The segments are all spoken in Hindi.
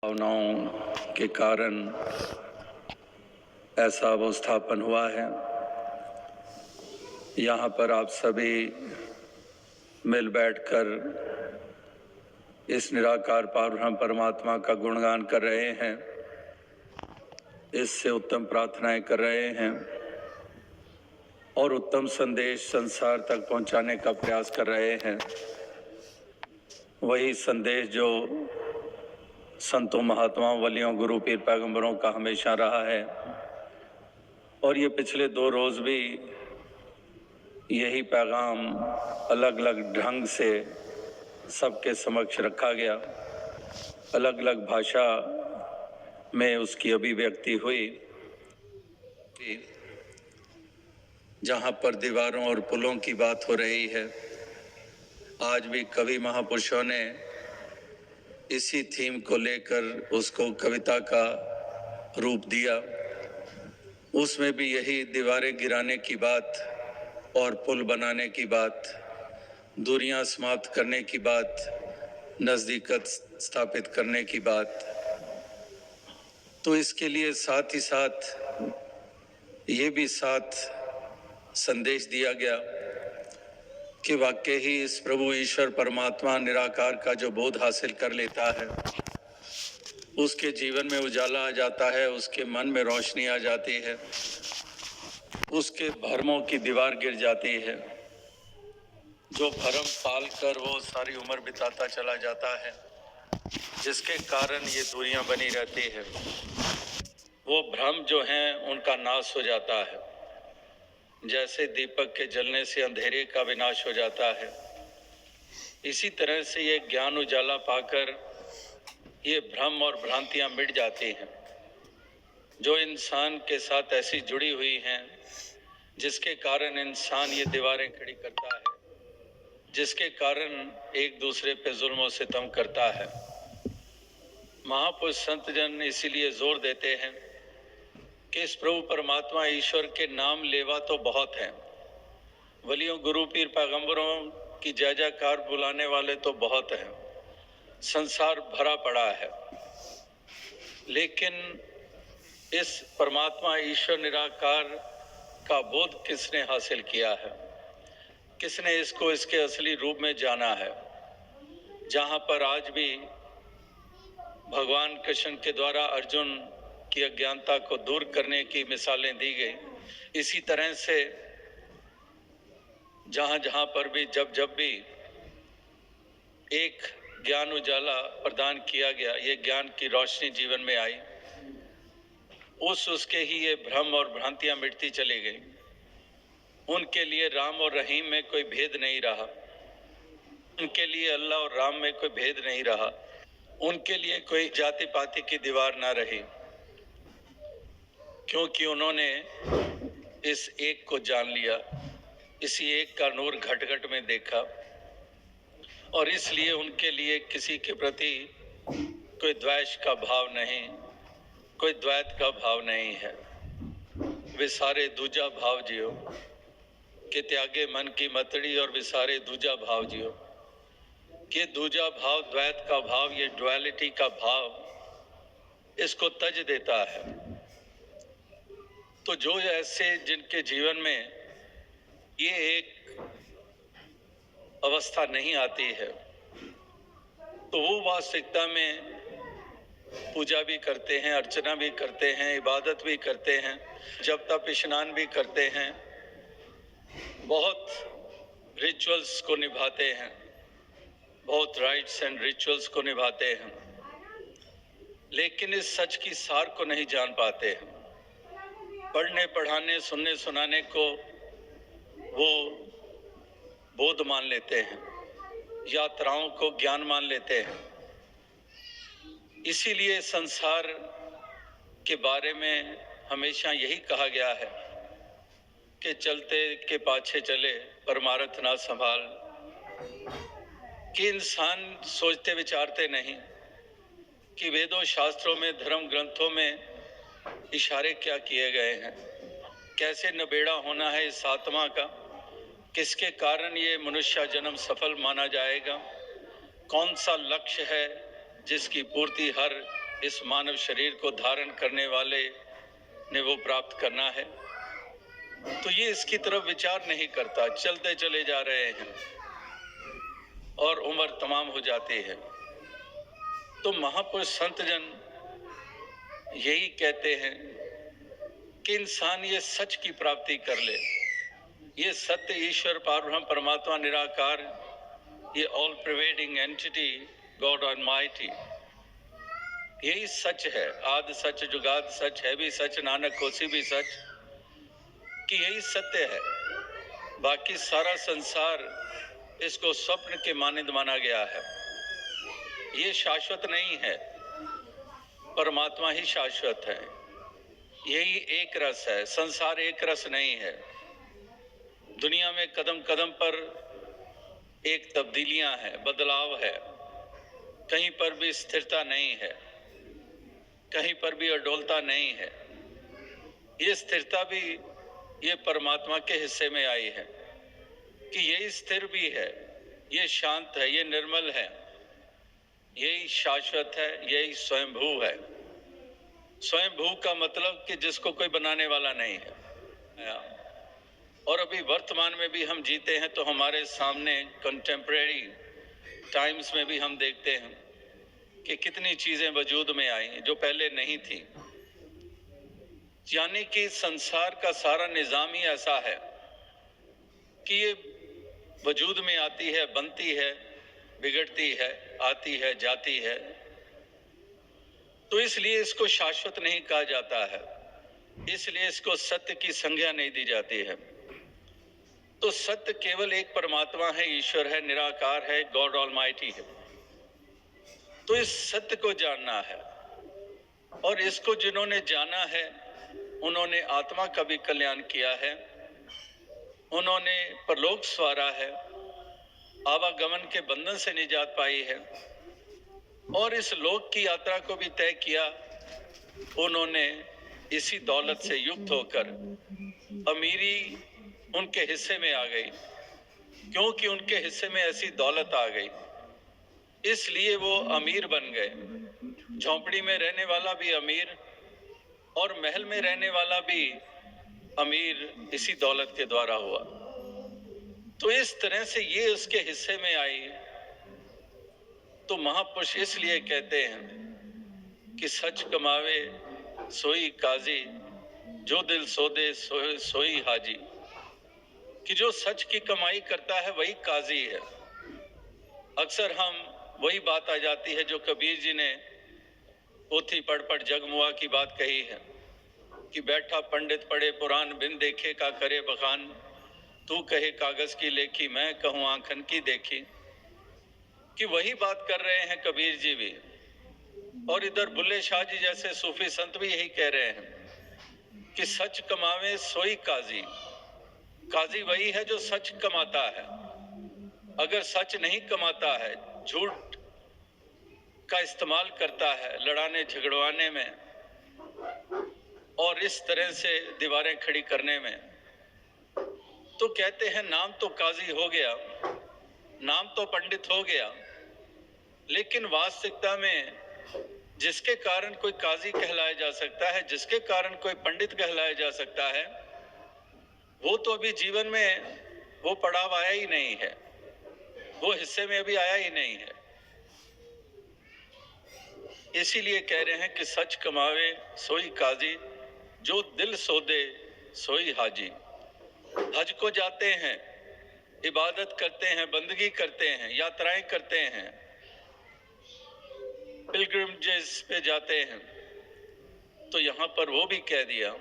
भावनाओं के कारण ऐसा अवस्थापन हुआ है। यहाँ पर आप सभी मिल बैठकर इस निराकार पारब्रह्म परमात्मा का गुणगान कर रहे हैं, इससे उत्तम प्रार्थनाएं कर रहे हैं और उत्तम संदेश संसार तक पहुंचाने का प्रयास कर रहे हैं। वही संदेश जो संतों, महात्माओं, वलियों, गुरु, पीर, पैगंबरों का हमेशा रहा है और ये पिछले 2 रोज भी यही पैगाम अलग अलग ढंग से सबके समक्ष रखा गया। अलग अलग भाषा में उसकी अभिव्यक्ति हुई। जहाँ पर दीवारों और पुलों की बात हो रही है, आज भी कवि महापुरुषों ने इसी थीम को लेकर उसको कविता का रूप दिया। उसमें भी यही दीवारें गिराने की बात और पुल बनाने की बात, दूरियां समाप्त करने की बात, नज़दीकत स्थापित करने की बात। तो इसके लिए साथ ही साथ ये भी साथ संदेश दिया गया कि वाकई ही इस प्रभु ईश्वर परमात्मा निराकार का जो बोध हासिल कर लेता है, उसके जीवन में उजाला आ जाता है, उसके मन में रोशनी आ जाती है, उसके भरमों की दीवार गिर जाती है। जो भरम पाल कर वो सारी उम्र बिताता चला जाता है, जिसके कारण ये दूरियां बनी रहती है, वो भ्रम जो हैं उनका नाश हो जाता है। जैसे दीपक के जलने से अंधेरे का विनाश हो जाता है, इसी तरह से ये ज्ञान उजाला पाकर ये भ्रम और भ्रांतियां मिट जाती हैं, जो इंसान के साथ ऐसी जुड़ी हुई हैं जिसके कारण इंसान ये दीवारें खड़ी करता है, जिसके कारण एक दूसरे पे जुल्म और सितम करता है। महापुरुष संत जन इसीलिए जोर देते हैं कि इस प्रभु परमात्मा ईश्वर के नाम लेवा तो बहुत हैं, वलियों, गुरु, पीर, पैगंबरों की जय जयकार बुलाने वाले तो बहुत हैं, संसार भरा पड़ा है। लेकिन इस परमात्मा ईश्वर निराकार का बोध किसने हासिल किया है, किसने इसको इसके असली रूप में जाना है। जहाँ पर आज भी भगवान कृष्ण के द्वारा अर्जुन की अज्ञानता को दूर करने की मिसालें दी गई, इसी तरह से जहाँ जहाँ पर भी जब जब भी एक ज्ञान उजाला प्रदान किया गया, ये ज्ञान की रोशनी जीवन में आई, उसके ही ये भ्रम और भ्रांतियां मिटती चली गई। उनके लिए राम और रहीम में कोई भेद नहीं रहा, उनके लिए अल्लाह और राम में कोई भेद नहीं रहा, उनके लिए कोई जाति पाति की दीवार ना रही, क्योंकि उन्होंने इस एक को जान लिया, इसी एक का नूर घट घट में देखा और इसलिए उनके लिए किसी के प्रति कोई द्वेष का भाव नहीं, कोई द्वैत का भाव नहीं है। वे सारे दूजा भाव जियो कि त्यागे मन की मतड़ी और विसारे दूजा भाव जियो। कि दूजा भाव, द्वैत का भाव, ये ड्युअलिटी का भाव इसको तज देता है। तो जो ऐसे जिनके जीवन में ये एक अवस्था नहीं आती है, तो वो वास्तविकता में पूजा भी करते हैं, अर्चना भी करते हैं, इबादत भी करते हैं, जप तप स्नान भी करते हैं, बहुत रिचुअल्स को निभाते हैं, बहुत राइट्स एंड रिचुअल्स को निभाते हैं, लेकिन इस सच की सार को नहीं जान पाते हैं। पढ़ने पढ़ाने, सुनने सुनाने को वो बोध मान लेते हैं, यात्राओं को ज्ञान मान लेते हैं। इसीलिए संसार के बारे में हमेशा यही कहा गया है कि चलते के पाछे चले परमारथ ना संभाल। कि इंसान सोचते विचारते नहीं कि वेदों, शास्त्रों में, धर्म ग्रंथों में इशारे क्या किए गए हैं, कैसे नबेड़ा होना है इस आत्मा का, किसके कारण ये मनुष्य जन्म सफल माना जाएगा, कौन सा लक्ष्य है जिसकी पूर्ति हर इस मानव शरीर को धारण करने वाले ने वो प्राप्त करना है, तो ये इसकी तरफ विचार नहीं करता, चलते चले जा रहे हैं और उम्र तमाम हो जाती है। तो महापुरुष संत जन यही कहते हैं कि इंसान ये सच की प्राप्ति कर ले। ये सत्य ईश्वर पारब्रह्म परमात्मा निराकार, ये all pervading entity God almighty, यही सच है। आदि सच जुगाद सच है भी सच, नानक होसी भी सच, कि यही सत्य है। बाकी सारा संसार इसको स्वप्न के मानंद माना गया है। ये शाश्वत नहीं है, परमात्मा ही शाश्वत है। यही एक रस है, संसार एक रस नहीं है। दुनिया में कदम कदम पर एक तब्दीलियां हैं, बदलाव है, कहीं पर भी स्थिरता नहीं है, कहीं पर भी अडोलता नहीं है। ये स्थिरता भी ये परमात्मा के हिस्से में आई है कि यही स्थिर भी है, ये शांत है, ये निर्मल है, यही शाश्वत है, यही स्वयंभू है। स्वयंभू का मतलब कि जिसको कोई बनाने वाला नहीं है। और अभी वर्तमान में भी हम जीते हैं तो हमारे सामने कंटेम्परेरी टाइम्स में भी हम देखते हैं कि कितनी चीजें वजूद में आई जो पहले नहीं थी। यानी कि संसार का सारा निजाम ही ऐसा है कि ये वजूद में आती है, बनती है, बिगड़ती है, आती है, जाती है। तो इसलिए इसको शाश्वत नहीं कहा जाता है, इसलिए इसको सत्य की संज्ञा नहीं दी जाती है। तो सत्य केवल एक परमात्मा है, ईश्वर है, निराकार है, गॉड ऑलमाइटी है। तो इस सत्य को जानना है, और इसको जिन्होंने जाना है उन्होंने आत्मा का भी कल्याण किया है, उन्होंने परलोक स्वारा है, आवागमन के बंधन से निजात पाई है, और इस लोक की यात्रा को भी तय किया। उन्होंने इसी दौलत से युक्त होकर अमीरी उनके हिस्से में आ गई, क्योंकि उनके हिस्से में ऐसी दौलत आ गई, इसलिए वो अमीर बन गए। झोंपड़ी में रहने वाला भी अमीर और महल में रहने वाला भी अमीर इसी दौलत के द्वारा हुआ। तो इस तरह से ये उसके हिस्से में आई। तो महापुरुष इसलिए कहते हैं कि सच कमावे सोई काजी, जो दिल सोदे सोई हाजी, कि जो सच की कमाई करता है वही काजी है। अक्सर हम वही बात आ जाती है जो कबीर जी ने पोथी पढ़ पढ़ जगमुआ की बात कही है कि बैठा पंडित पढ़े पुराण, बिन देखे का करे बखान, तू कहे कागज की लेखी, मैं कहूँ आंखन की देखी। कि वही बात कर रहे हैं कबीर जी भी, और इधर बुल्ले शाह जी जैसे सूफी संत भी यही कह रहे हैं कि सच कमावे सोई काजी। काजी वही है जो सच कमाता है। अगर सच नहीं कमाता है, झूठ का इस्तेमाल करता है लड़ाने झगड़वाने में और इस तरह से दीवारें खड़ी करने में, तो कहते हैं नाम तो काजी हो गया, नाम तो पंडित हो गया, लेकिन वास्तविकता में जिसके कारण कोई काजी कहलाया जा सकता है, जिसके कारण कोई पंडित कहलाया जा सकता है, वो तो अभी जीवन में वो पड़ाव आया ही नहीं है, वो हिस्से में अभी आया ही नहीं है। इसीलिए कह रहे हैं कि सच कमावे सोई काजी, जो दिल सोदे सोई हाजी। हज को जाते हैं, इबादत करते हैं, बंदगी करते हैं, यात्राएं करते हैं, पिलग्रिमेजेस पे जाते हैं, तो यहाँ पर वो भी कह दिया।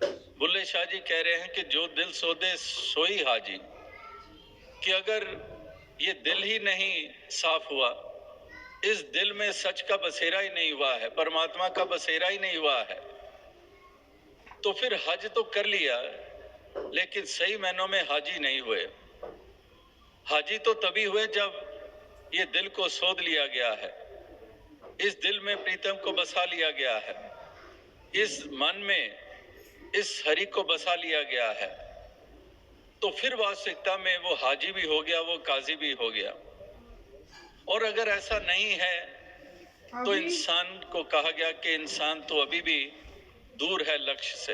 बुल्ले शाह जी कह रहे हैं कि जो दिल सोदे सोई हाजी, कि अगर ये दिल ही नहीं साफ हुआ, इस दिल में सच का बसेरा ही नहीं हुआ है, परमात्मा का बसेरा ही नहीं हुआ है, तो फिर हज तो कर लिया लेकिन सही मायनों में हाजी नहीं हुए। हाजी तो तभी हुए जब ये दिल को सोध लिया गया है, इस दिल में प्रीतम को बसा लिया गया है, इस मन में इस हरि को बसा लिया गया है, तो फिर वास्तविकता में वो हाजी भी हो गया, वो काजी भी हो गया। और अगर ऐसा नहीं है तो इंसान को कहा गया कि इंसान तो अभी भी दूर है लक्ष्य से,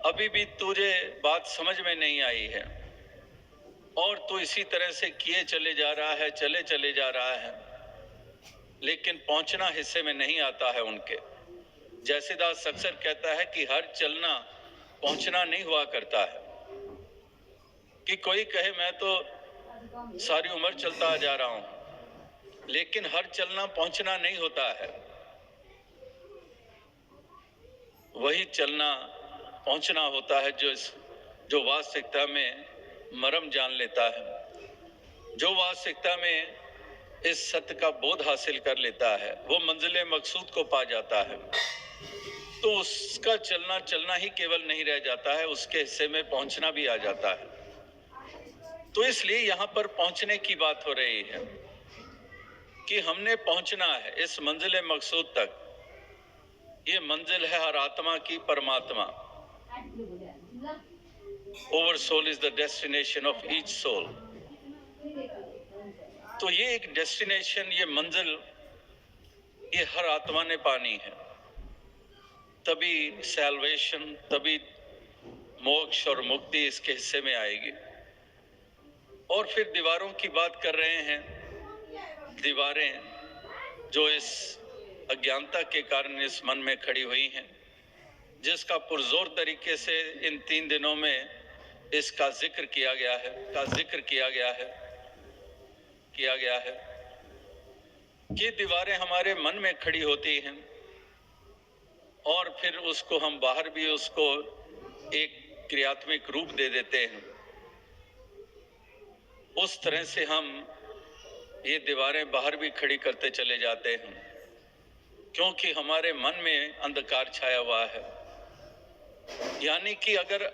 अभी भी तुझे बात समझ में नहीं आई है और तू इसी तरह से किए चले जा रहा है, चले जा रहा है, लेकिन पहुंचना हिस्से में नहीं आता है उनके। जैसे दास अक्सर कहता है कि हर चलना पहुंचना नहीं हुआ करता है। कि कोई कहे मैं तो सारी उम्र चलता आ जा रहा हूं, लेकिन हर चलना पहुंचना नहीं होता है। वही चलना पहुंचना होता है जो वास्तविकता में मरम जान लेता है, जो वास्तविकता में इस सत्य का बोध हासिल कर लेता है, वो मंजिले मकसूद को पा जाता है। तो उसका चलना ही केवल नहीं रह जाता है, उसके हिस्से में पहुंचना भी आ जाता है। तो इसलिए यहां पर पहुंचने की बात हो रही है कि हमने पहुंचना है इस मंजिले मकसूद तक। ये मंजिल है हर आत्मा की, परमात्मा। Over soul is the destination of each soul. तो ये एक डेस्टिनेशन, ये मंजिल, ये हर आत्मा ने पानी है। तभी सैल्वेशन, तभी मोक्ष और मुक्ति इसके हिस्से में आएगी। और फिर दीवारों की बात कर रहे हैं, दीवारें जो इस अज्ञानता के कारण इस मन में खड़ी हुई हैं, जिसका पुरजोर तरीके से इन 3 दिनों में इसका जिक्र किया गया है कि दीवारें हमारे मन में खड़ी होती हैं और फिर उसको हम बाहर भी उसको एक क्रियात्मक रूप दे देते हैं। उस तरह से हम ये दीवारें बाहर भी खड़ी करते चले जाते हैं, क्योंकि हमारे मन में अंधकार छाया हुआ है। यानी कि अगर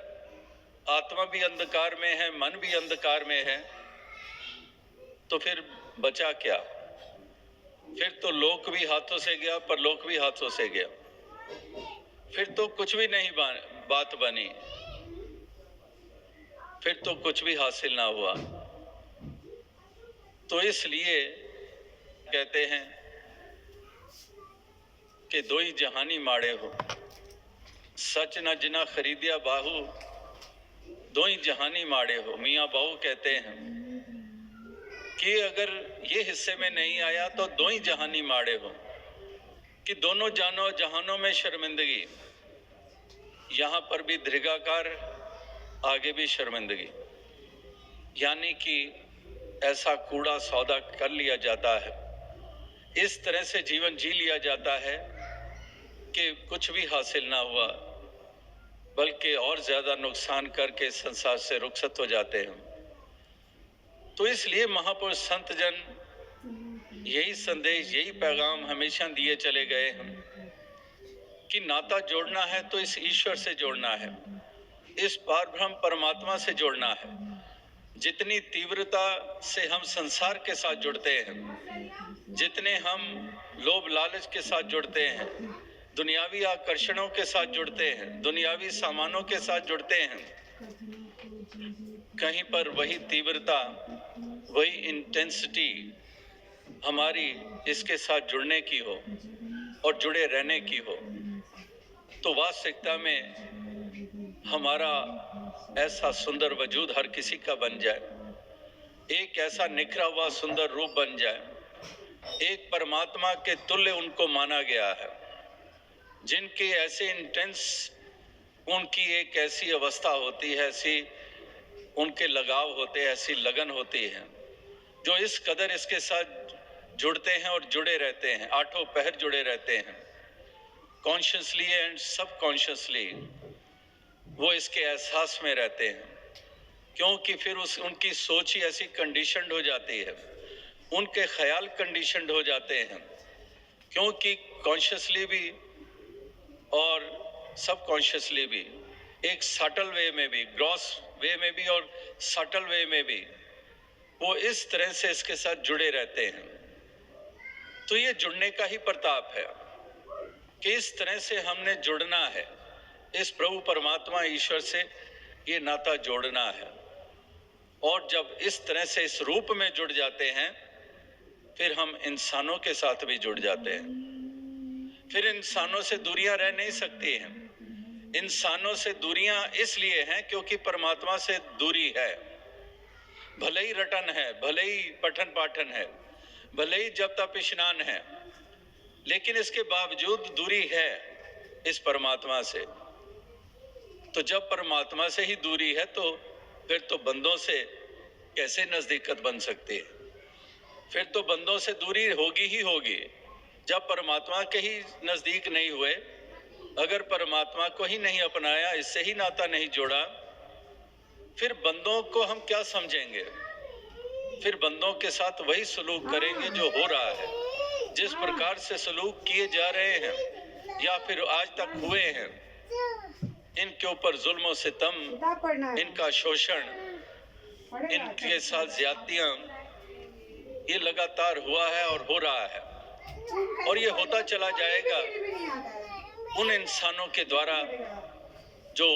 आत्मा भी अंधकार में है, मन भी अंधकार में है, तो फिर बचा क्या? फिर तो लोक भी हाथों से गया, परलोक भी हाथों से गया। फिर तो कुछ भी नहीं बात बनी, फिर तो कुछ भी हासिल ना हुआ। तो इसलिए कहते हैं कि दो ही जहानी माड़े हो, सच न जिना खरीदिया बाहू, दो ही जहानी माड़े हो। मियाँ बाहू कहते हैं कि अगर ये हिस्से में नहीं आया तो दो ही जहानी माड़े हो, कि दोनों जहानों में शर्मिंदगी, यहां पर भी दीर्घाकार, आगे भी शर्मिंदगी। यानी कि ऐसा कूड़ा सौदा कर लिया जाता है, इस तरह से जीवन जी लिया जाता है कि कुछ भी हासिल ना हुआ, बल्कि और ज्यादा नुकसान करके संसार से रुखसत हो जाते हैं। तो इसलिए महापुरुष संत जन यही संदेश, यही पैगाम हमेशा दिए चले गए हैं कि नाता जोड़ना है तो इस ईश्वर से जोड़ना है, इस पारब्रह्म परमात्मा से जोड़ना है। जितनी तीव्रता से हम संसार के साथ जुड़ते हैं, जितने हम लोभ लालच के साथ जुड़ते हैं, दुनियावी आकर्षणों के साथ जुड़ते हैं, दुनियावी सामानों के साथ जुड़ते हैं, कहीं पर वही तीव्रता, वही इंटेंसिटी हमारी इसके साथ जुड़ने की हो और जुड़े रहने की हो, तो वास्तविकता में हमारा ऐसा सुंदर वजूद हर किसी का बन जाए, एक ऐसा निखरा हुआ सुंदर रूप बन जाए, एक परमात्मा के तुल्य उनको माना गया है, जिनके ऐसे इंटेंस, उनकी एक ऐसी अवस्था होती है, ऐसी उनके लगाव होते हैं, ऐसी लगन होती है, जो इस कदर इसके साथ जुड़ते हैं और जुड़े रहते हैं, आठों पहर जुड़े रहते हैं, कॉन्शियसली एंड सबकॉन्शियसली वो इसके एहसास में रहते हैं। क्योंकि फिर उनकी सोच ही ऐसी कंडीशनड हो जाती है, उनके ख्याल कंडीशनड हो जाते हैं, क्योंकि कॉन्शियसली भी और सबकॉन्शियसली भी, एक सटल वे में भी, ग्रॉस वे में भी और सटल वे में भी, वो इस तरह से इसके साथ जुड़े रहते हैं। तो ये जुड़ने का ही प्रताप है कि इस तरह से हमने जुड़ना है, इस प्रभु परमात्मा ईश्वर से ये नाता जोड़ना है। और जब इस तरह से इस रूप में जुड़ जाते हैं, फिर हम इंसानों के साथ भी जुड़ जाते हैं। फिर इंसानों से दूरियां रह नहीं सकती हैं। इंसानों से दूरियां इसलिए हैं क्योंकि परमात्मा से दूरी है। भले ही रटन है, भले ही पठन पाठन है, भले ही जप तप स्नान है, लेकिन इसके बावजूद दूरी है इस परमात्मा से। तो जब परमात्मा से ही दूरी है तो फिर तो बंदों से कैसे नजदीकत बन सकती है? फिर तो बंदों से दूरी होगी ही होगी। जब परमात्मा के ही नजदीक नहीं हुए, अगर परमात्मा को ही नहीं अपनाया, इससे ही नाता नहीं जोड़ा, फिर बंदों को हम क्या समझेंगे? फिर बंदों के साथ वही सलूक करेंगे जो हो रहा है। जिस प्रकार से सलूक किए जा रहे हैं या फिर आज तक हुए हैं, इनके ऊपर जुल्म सितम, इनका शोषण, इनके साथ ज्यादतियां, ये लगातार हुआ है और हो रहा है, और ये होता चला जाएगा उन इंसानों के द्वारा जो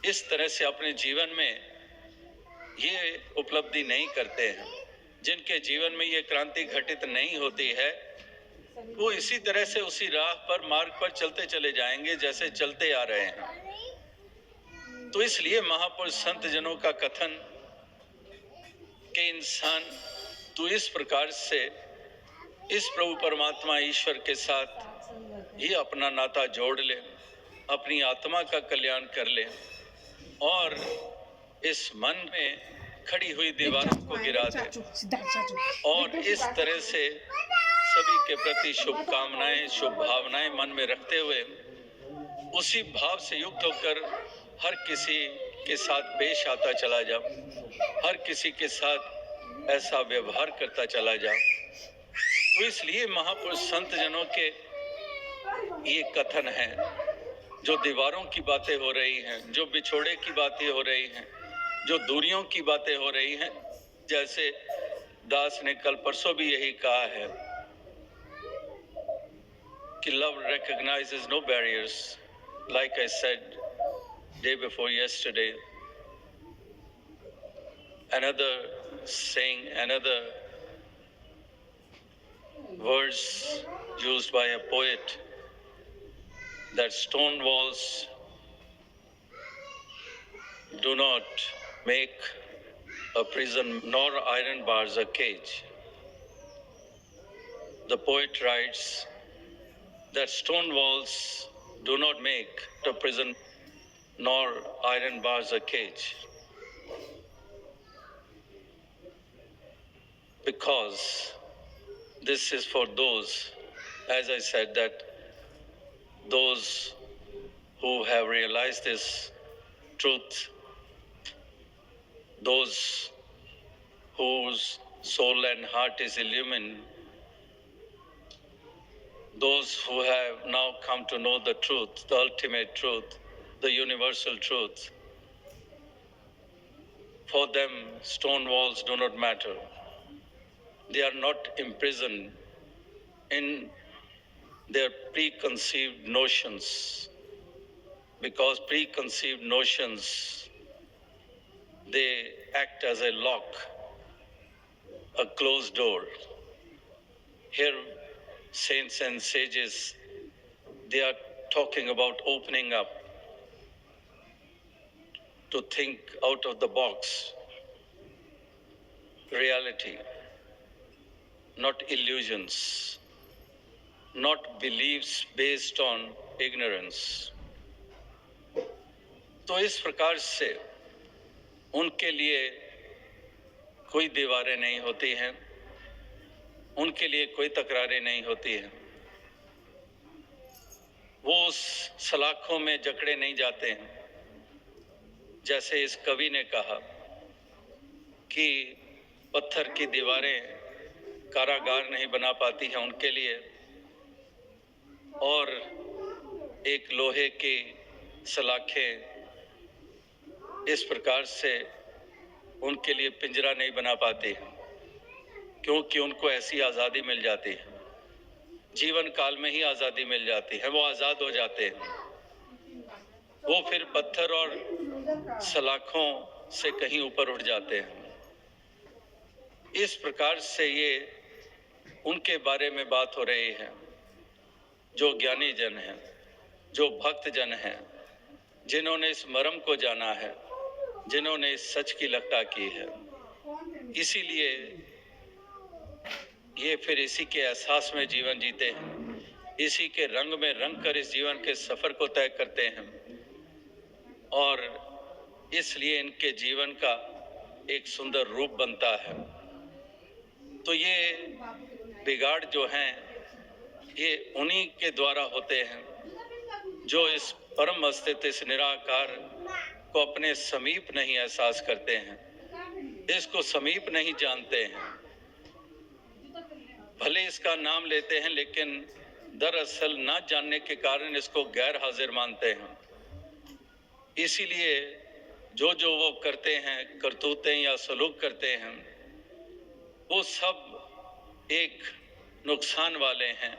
इस तरह से अपने जीवन में ये उपलब्धि नहीं करते हैं, जिनके जीवन में ये क्रांति घटित नहीं होती है, वो इसी तरह से उसी राह पर, मार्ग पर चलते चले जाएंगे जैसे चलते आ रहे हैं। तो इसलिए महापुरुष संत जनों का कथन कि इंसान तू इस प्रकार से इस प्रभु परमात्मा ईश्वर के साथ ही अपना नाता जोड़ ले, अपनी आत्मा का कल्याण कर ले और इस मन में खड़ी हुई दीवारों को गिरा दे, और इस तरह से सभी के प्रति शुभकामनाएं, शुभ भावनाएं मन में रखते हुए उसी भाव से युक्त होकर हर किसी के साथ पेश आता चला जाओ, हर किसी के साथ ऐसा व्यवहार करता चला जाओ। तो इसलिए महापुरुष संत जनों के ये कथन है, जो दीवारों की बातें हो रही हैं, जो बिछोड़े की बातें हो रही हैं, जो दूरियों की बातें हो रही हैं, जैसे दास ने कल परसों भी यही कहा है कि love recognizes no barriers, like I said day before yesterday. Another saying, another words used by a poet, that stone walls do not make a prison, nor iron bars a cage. The poet writes that stone walls do not make a prison, nor iron bars a cage, because this is for those, as I said, that those who have realized this truth, those whose soul and heart is illumined, those who have now come to know the truth, the ultimate truth, the universal truth. For them, stone walls do not matter. They are not imprisoned in their preconceived notions, because preconceived notions, they act as a lock, a closed door. Here, saints and sages, they are talking about opening up, to think out of the box, reality, not illusions, not beliefs based on ignorance. तो इस प्रकार से उनके लिए कोई दीवारें नहीं होती हैं, उनके लिए कोई तकरारें नहीं होती हैं, वो उस सलाखों में जकड़े नहीं जाते हैं। जैसे इस कवि ने कहा कि पत्थर की दीवारें कारागार नहीं बना पाती हैं उनके लिए, और एक लोहे की सलाखें इस प्रकार से उनके लिए पिंजरा नहीं बना पाती, क्योंकि उनको ऐसी आज़ादी मिल जाती है, जीवन काल में ही आज़ादी मिल जाती है, वो आज़ाद हो जाते हैं। वो फिर पत्थर और सलाखों से कहीं ऊपर उठ जाते हैं। इस प्रकार से ये उनके बारे में बात हो रही है, जो ज्ञानी जन हैं, जो भक्त जन हैं, जिन्होंने इस मर्म को जाना है, जिन्होंने इस सच की लट्टा की है। इसीलिए ये फिर इसी के एहसास में जीवन जीते हैं, इसी के रंग में रंग कर इस जीवन के सफर को तय करते हैं और इसलिए इनके जीवन का एक सुंदर रूप बनता है। तो ये बिगाड़ जो हैं, ये उन्हीं के द्वारा होते हैं जो इस परम अस्तित्व, इस निराकार को अपने समीप नहीं एहसास करते हैं, इसको समीप नहीं जानते हैं। भले इसका नाम लेते हैं लेकिन दरअसल ना जानने के कारण इसको गैर हाजिर मानते हैं। इसीलिए जो वो करते हैं, करतूतें या सलूक करते हैं, वो सब एक नुकसान वाले हैं,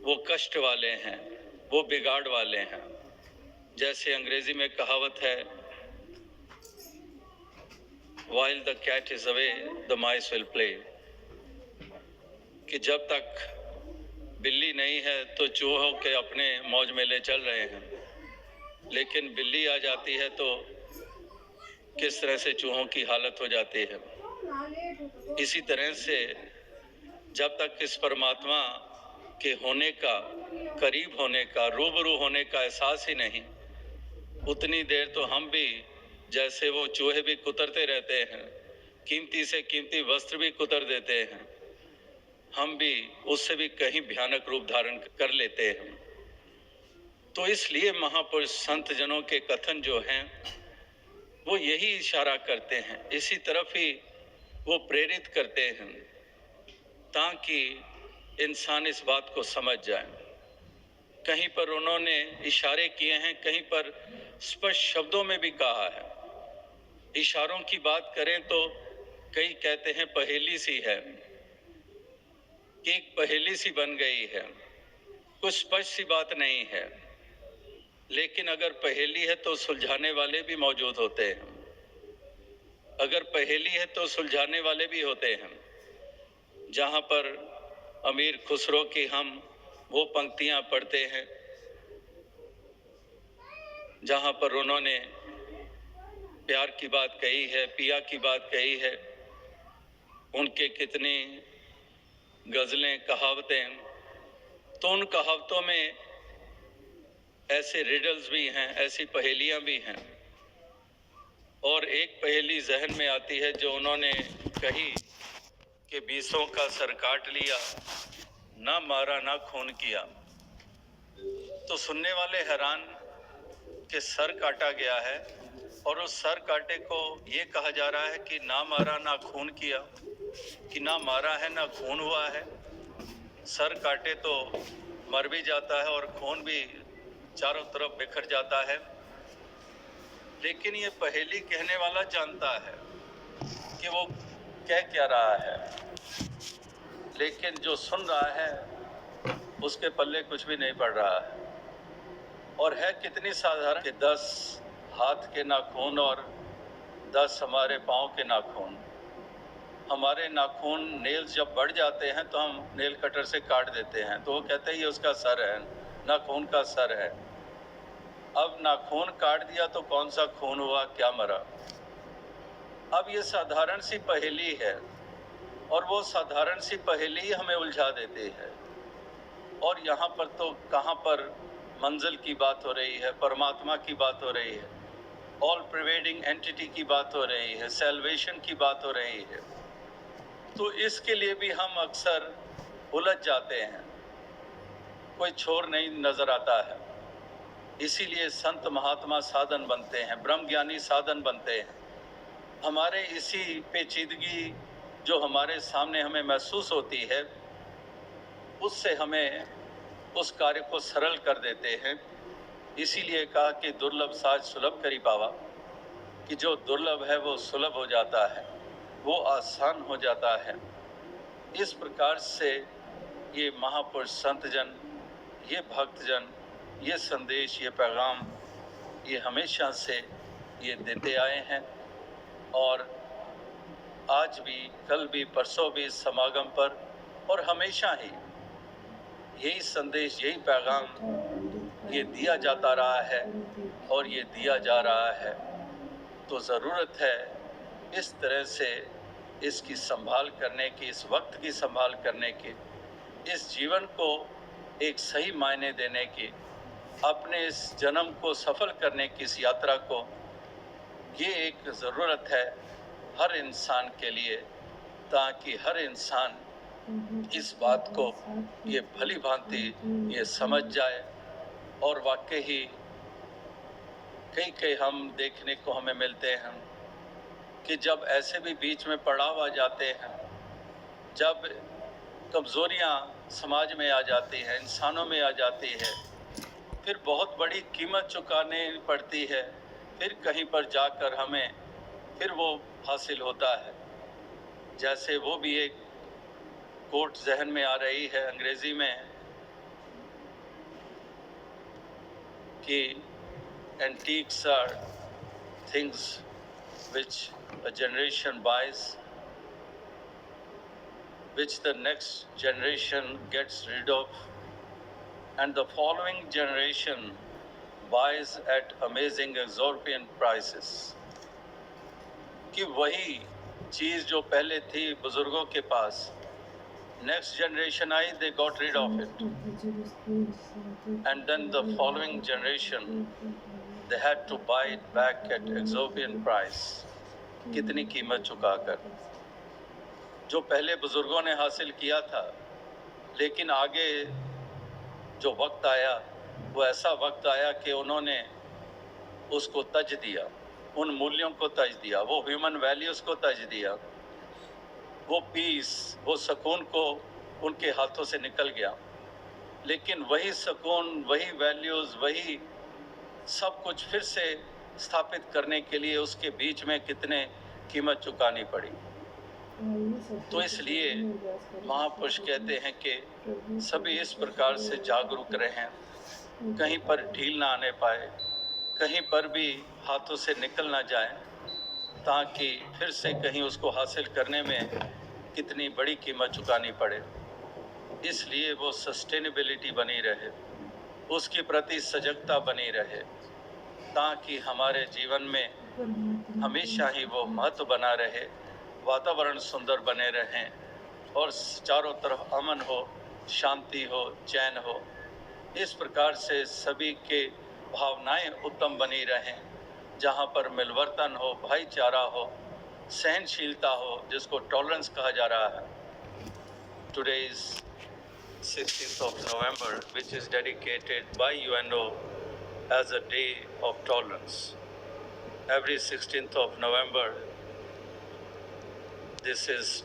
वो कष्ट वाले हैं, वो बिगाड़ वाले हैं। जैसे अंग्रेजी में कहावत है, While the cat is away, the mice will play। कि जब तक बिल्ली नहीं है तो चूहों के अपने मौज मेले चल रहे हैं, लेकिन बिल्ली आ जाती है तो किस तरह से चूहों की हालत हो जाती है। इसी तरह से जब तक इस परमात्मा के होने का, करीब होने का, रूबरू होने का एहसास ही नहीं, उतनी देर तो हम भी जैसे वो चूहे भी कुतरते रहते हैं, कीमती से कीमती वस्त्र भी कुतर देते हैं, हम भी उससे भी कहीं भयानक रूप धारण कर लेते हैं। तो इसलिए महापुरुष संत जनों के कथन जो हैं वो यही इशारा करते हैं, इसी तरफ ही वो प्रेरित करते हैं ताकि इंसान इस बात को समझ जाए। कहीं पर उन्होंने इशारे किए हैं, कहीं पर स्पष्ट शब्दों में भी कहा है। इशारों की बात करें तो कई कहते हैं पहेली सी है, कि एक पहेली सी बन गई है, कुछ स्पष्ट सी बात नहीं है। लेकिन अगर पहेली है तो सुलझाने वाले भी मौजूद होते हैं, अगर पहेली है तो सुलझाने वाले भी होते हैं। जहाँ पर अमीर खुसरो की हम वो पंक्तियाँ पढ़ते हैं जहाँ पर उन्होंने प्यार की बात कही है, पिया की बात कही है, उनके कितनी गज़लें, कहावतें, तो उन कहावतों में ऐसे रिडल्स भी हैं, ऐसी पहेलियाँ भी हैं। और एक पहेली जहन में आती है जो उन्होंने कही कि बीसों का सर काट लिया, ना मारा ना खून किया। तो सुनने वाले हैरान कि सर काटा गया है और उस सर काटे को ये कहा जा रहा है कि ना मारा ना खून किया, कि ना मारा है ना खून हुआ है। सर काटे तो मर भी जाता है और खून भी चारों तरफ बिखर जाता है। लेकिन ये पहेली कहने वाला जानता है कि वो कह क्या रहा है, लेकिन जो सुन रहा है उसके पल्ले कुछ भी नहीं पड़ रहा है। और है कितनी साधारण कि 10 हाथ के नाखून और 10 हमारे पाँव के नाखून। हमारे नाखून, नेल्स जब बढ़ जाते हैं तो हम नेल कटर से काट देते हैं, तो वो कहते हैं ये उसका सर है, नाखून का सर है। अब नाखून काट दिया तो कौन सा खून हुआ, क्या मरा। अब ये साधारण सी पहेली है और वो साधारण सी पहेली हमें उलझा देती है। और यहाँ पर तो कहाँ पर मंजिल की बात हो रही है, परमात्मा की बात हो रही है, ऑल प्रिवेडिंग एंटिटी की बात हो रही है, सैल्वेशन की बात हो रही है। तो इसके लिए भी हम अक्सर उलझ जाते हैं, कोई छोर नहीं नजर आता है। इसीलिए संत महात्मा साधन बनते हैं, ब्रह्म ज्ञानी साधन बनते हैं। हमारे इसी पेचीदगी जो हमारे सामने हमें महसूस होती है, उससे हमें उस कार्य को सरल कर देते हैं। इसीलिए कहा कि दुर्लभ साज सुलभ करी पावा, कि जो दुर्लभ है वो सुलभ हो जाता है, वो आसान हो जाता है। इस प्रकार से ये महापुरुष संतजन, ये भक्तजन, ये संदेश, ये पैगाम, ये हमेशा से ये देते आए हैं। और आज भी, कल भी, परसों भी इस समागम पर और हमेशा ही यही संदेश, यही पैगाम ये दिया जाता रहा है और ये दिया जा रहा है। तो ज़रूरत है इस तरह से इसकी संभाल करने की, इस वक्त की संभाल करने की, इस जीवन को एक सही मायने देने की, अपने इस जन्म को सफल करने की, इस यात्रा को, ये एक ज़रूरत है हर इंसान के लिए, ताकि हर इंसान इस बात को ये भली भांति ये समझ जाए। और वाकई ही कई हम देखने को हमें मिलते हैं कि जब ऐसे भी बीच में पड़ाव आ जाते हैं, जब कमज़ोरियाँ समाज में आ जाती हैं, इंसानों में आ जाती है, फिर बहुत बड़ी कीमत चुकानी पड़ती है, फिर कहीं पर जाकर हमें फिर वो हासिल होता है। जैसे वो भी एक कोट जहन में आ रही है अंग्रेजी में कि antiques are things which a generation buys, which the next generation gets rid of, and the following generation buys at amazing exorbitant prices. कि वही चीज़ जो पहले थी बुजुर्गों के पास, next generation I, they got rid of it, and then the following generation they had to buy it back at exorbitant price. कितनी कीमत चुकाकर जो पहले बुजुर्गों ने हासिल किया था, लेकिन आगे जो वक्त आया वो ऐसा वक्त आया कि उन्होंने उसको तज दिया, उन मूल्यों को तज दिया, वो ह्यूमन वैल्यूज़ को तज दिया, वो पीस, वो सुकून को उनके हाथों से निकल गया। लेकिन वही सुकून, वही वैल्यूज़, वही सब कुछ फिर से स्थापित करने के लिए उसके बीच में कितने कीमत चुकानी पड़ी। तो इसलिए महापुरुष कहते हैं कि सभी इस प्रकार से जागरूक रहें, कहीं पर ढील ना आने पाए, कहीं पर भी हाथों से निकल ना जाए, ताकि फिर से कहीं उसको हासिल करने में कितनी बड़ी कीमत चुकानी पड़े। इसलिए वो सस्टेनेबिलिटी बनी रहे, उसके प्रति सजगता बनी रहे, ताकि हमारे जीवन में हमेशा ही वो महत्व बना रहे, वातावरण सुंदर बने रहें और चारों तरफ अमन हो, शांति हो, चैन हो। इस प्रकार से सभी के भावनाएं उत्तम बनी रहें, जहाँ पर मिलवर्तन हो, भाईचारा हो, सहनशीलता हो, जिसको टॉलरेंस कहा जा रहा है। Today is 16th of November, which is dedicated by UNO as a day of tolerance. Every 16th of November, this is